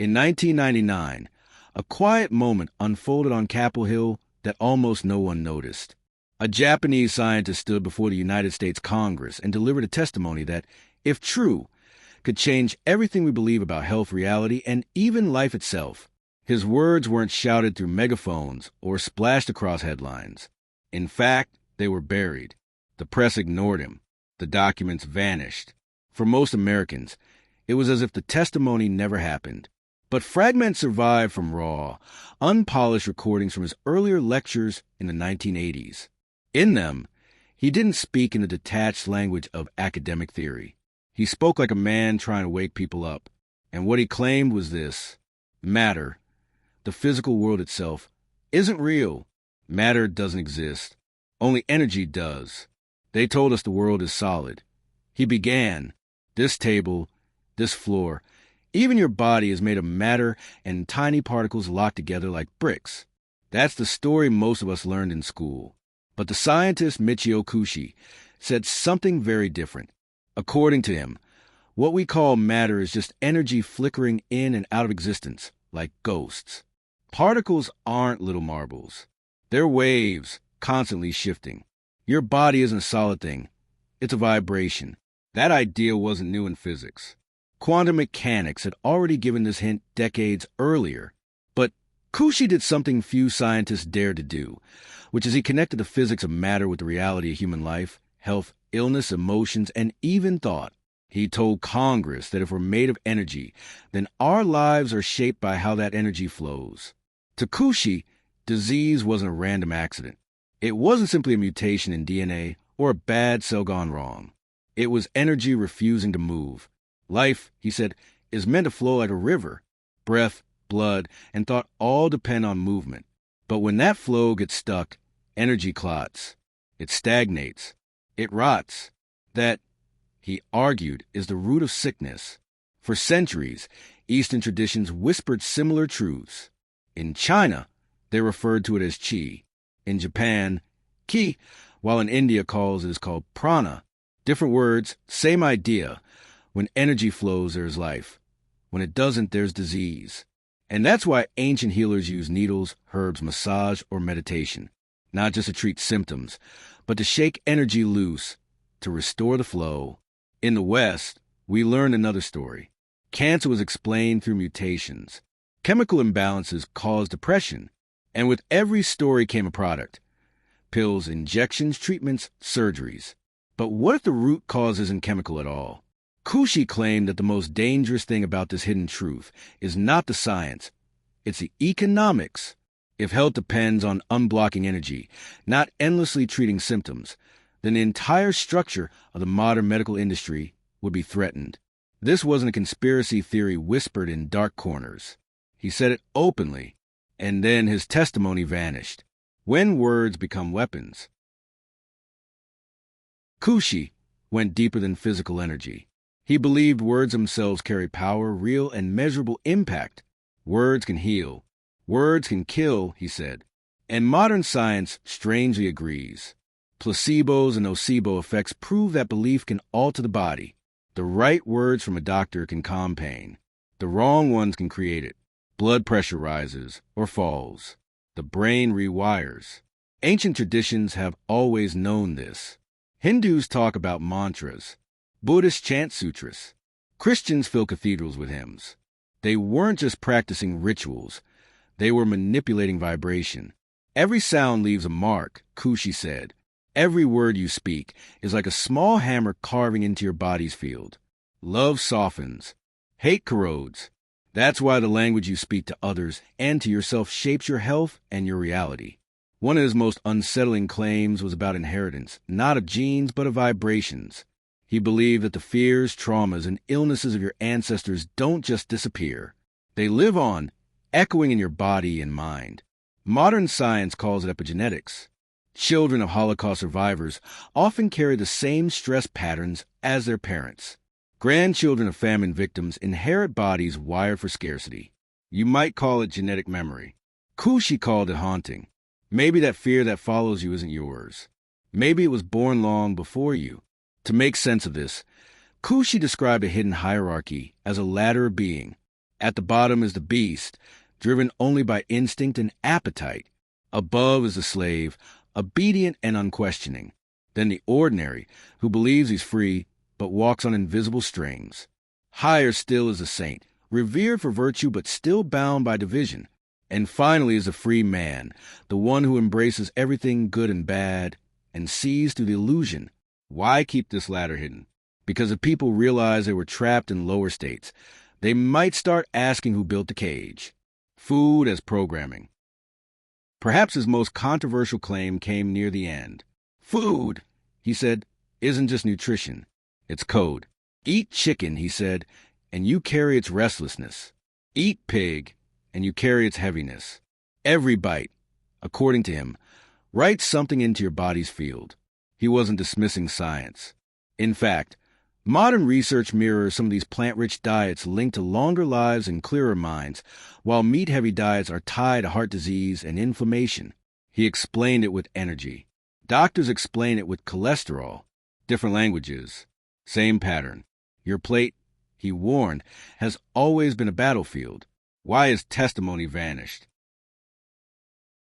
In 1999, a quiet moment unfolded on Capitol Hill that almost no one noticed. A Japanese scientist stood before the United States Congress and delivered a testimony that, if true, could change everything we believe about health, reality, and even life itself. His words weren't shouted through megaphones or splashed across headlines. In fact, they were buried. The press ignored him. The documents vanished. For most Americans, it was as if the testimony never happened. But fragments survived from raw, unpolished recordings from his earlier lectures in the 1980s. In them, he didn't speak in the detached language of academic theory. He spoke like a man trying to wake people up. And what he claimed was this: matter, the physical world itself, isn't real. Matter doesn't exist. Only energy does. They told us the world is solid. He began, this table, this floor, even your body is made of matter and tiny particles locked together like bricks. That's the story most of us learned in school. But the scientist Michio Kushi said something very different. According to him, what we call matter is just energy flickering in and out of existence, like ghosts. Particles aren't little marbles. They're waves, constantly shifting. Your body isn't a solid thing. It's a vibration. That idea wasn't new in physics. Quantum mechanics had already given this hint decades earlier. But Kushi did something few scientists dared to do, which is he connected the physics of matter with the reality of human life, health, illness, emotions, and even thought. He told Congress that if we're made of energy, then our lives are shaped by how that energy flows. To Kushi, disease wasn't a random accident. It wasn't simply a mutation in DNA or a bad cell gone wrong. It was energy refusing to move. Life, he said, is meant to flow like a river. Breath, blood, and thought all depend on movement. But when that flow gets stuck, energy clots. It stagnates. It rots. That, he argued, is the root of sickness. For centuries, Eastern traditions whispered similar truths. In China, they referred to it as qi. In Japan, ki, while in India it is called prana. Different words, same idea. When energy flows, there's life. When it doesn't, there's disease. And that's why ancient healers use needles, herbs, massage, or meditation. Not just to treat symptoms, but to shake energy loose, to restore the flow. In the West, we learned another story. Cancer was explained through mutations. Chemical imbalances caused depression. And with every story came a product. Pills, injections, treatments, surgeries. But what if the root cause isn't chemical at all? Kushi claimed that the most dangerous thing about this hidden truth is not the science. It's the economics. If health depends on unblocking energy, not endlessly treating symptoms, then the entire structure of the modern medical industry would be threatened. This wasn't a conspiracy theory whispered in dark corners. He said it openly, and then his testimony vanished. When words become weapons. Kushi went deeper than physical energy. He believed words themselves carry power, real and measurable impact. Words can heal. Words can kill, he said. And modern science strangely agrees. Placebos and nocebo effects prove that belief can alter the body. The right words from a doctor can calm pain. The wrong ones can create it. Blood pressure rises or falls. The brain rewires. Ancient traditions have always known this. Hindus talk about mantras. Buddhists chant sutras. Christians fill cathedrals with hymns. They weren't just practicing rituals. They were manipulating vibration. Every sound leaves a mark, Kushi said. Every word you speak is like a small hammer carving into your body's field. Love softens. Hate corrodes. That's why the language you speak to others and to yourself shapes your health and your reality. One of his most unsettling claims was about inheritance, not of genes, but of vibrations. He believed that the fears, traumas, and illnesses of your ancestors don't just disappear. They live on, echoing in your body and mind. Modern science calls it epigenetics. Children of Holocaust survivors often carry the same stress patterns as their parents. Grandchildren of famine victims inherit bodies wired for scarcity. You might call it genetic memory. Kushi called it haunting. Maybe that fear that follows you isn't yours. Maybe it was born long before you. To make sense of this, Kushi described a hidden hierarchy as a ladder of being. At the bottom is the beast, driven only by instinct and appetite. Above is the slave, obedient and unquestioning. Then the ordinary, who believes he's free, but walks on invisible strings. Higher still is the saint, revered for virtue but still bound by division. And finally is the free man, the one who embraces everything good and bad and sees through the illusion. Why keep this latter hidden? Because if people realize they were trapped in lower states, they might start asking who built the cage. Food as programming. Perhaps his most controversial claim came near the end. Food, he said, isn't just nutrition. It's code. Eat chicken, he said, and you carry its restlessness. Eat pig, and you carry its heaviness. Every bite, according to him, writes something into your body's field. He wasn't dismissing science. In fact, modern research mirrors some of these plant-rich diets linked to longer lives and clearer minds, while meat-heavy diets are tied to heart disease and inflammation. He explained it with energy. Doctors explain it with cholesterol. Different languages. Same pattern. Your plate, he warned, has always been a battlefield. Why has testimony vanished?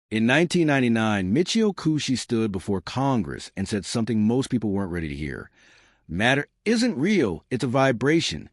In 1999, Michio Kushi stood before Congress and said something most people weren't ready to hear. Matter isn't real, it's a vibration.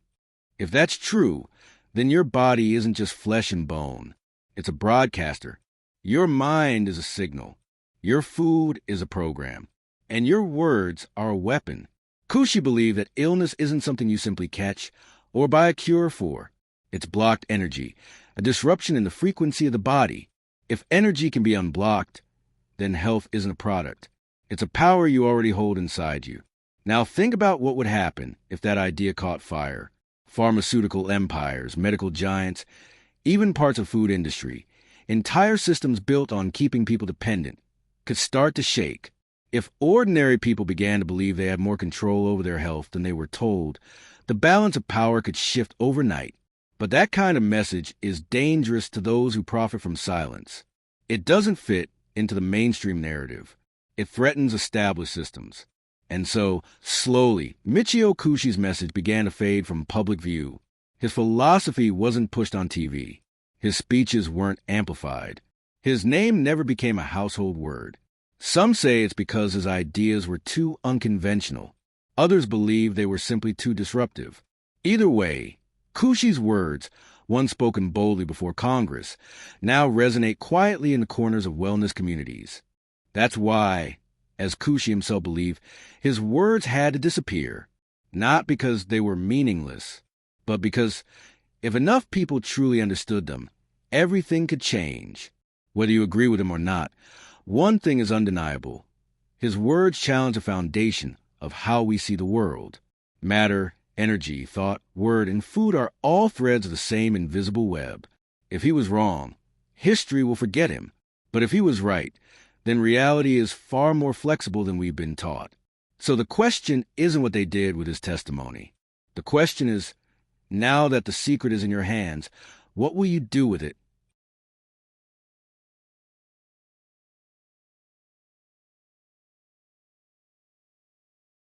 If that's true, then your body isn't just flesh and bone. It's a broadcaster. Your mind is a signal. Your food is a program. And your words are a weapon. Kushi believed that illness isn't something you simply catch or buy a cure for. It's blocked energy, a disruption in the frequency of the body. If energy can be unblocked, then health isn't a product. It's a power you already hold inside you. Now think about what would happen if that idea caught fire. Pharmaceutical empires, medical giants, even parts of food industry, entire systems built on keeping people dependent, could start to shake. If ordinary people began to believe they had more control over their health than they were told, the balance of power could shift overnight. But that kind of message is dangerous to those who profit from silence. It doesn't fit into the mainstream narrative. It threatens established systems. And so, slowly, Michio Kushi's message began to fade from public view. His philosophy wasn't pushed on TV. His speeches weren't amplified. His name never became a household word. Some say it's because his ideas were too unconventional. Others believe they were simply too disruptive. Either way, Kushi's words, once spoken boldly before Congress, now resonate quietly in the corners of wellness communities. That's why, as Kushi himself believed, his words had to disappear, not because they were meaningless, but because if enough people truly understood them, everything could change. Whether you agree with him or not, one thing is undeniable. His words challenge the foundation of how we see the world. Matter, energy, thought, word, and food are all threads of the same invisible web. If he was wrong, history will forget him. But if he was right, then reality is far more flexible than we've been taught. So the question isn't what they did with his testimony. The question is, now that the secret is in your hands, what will you do with it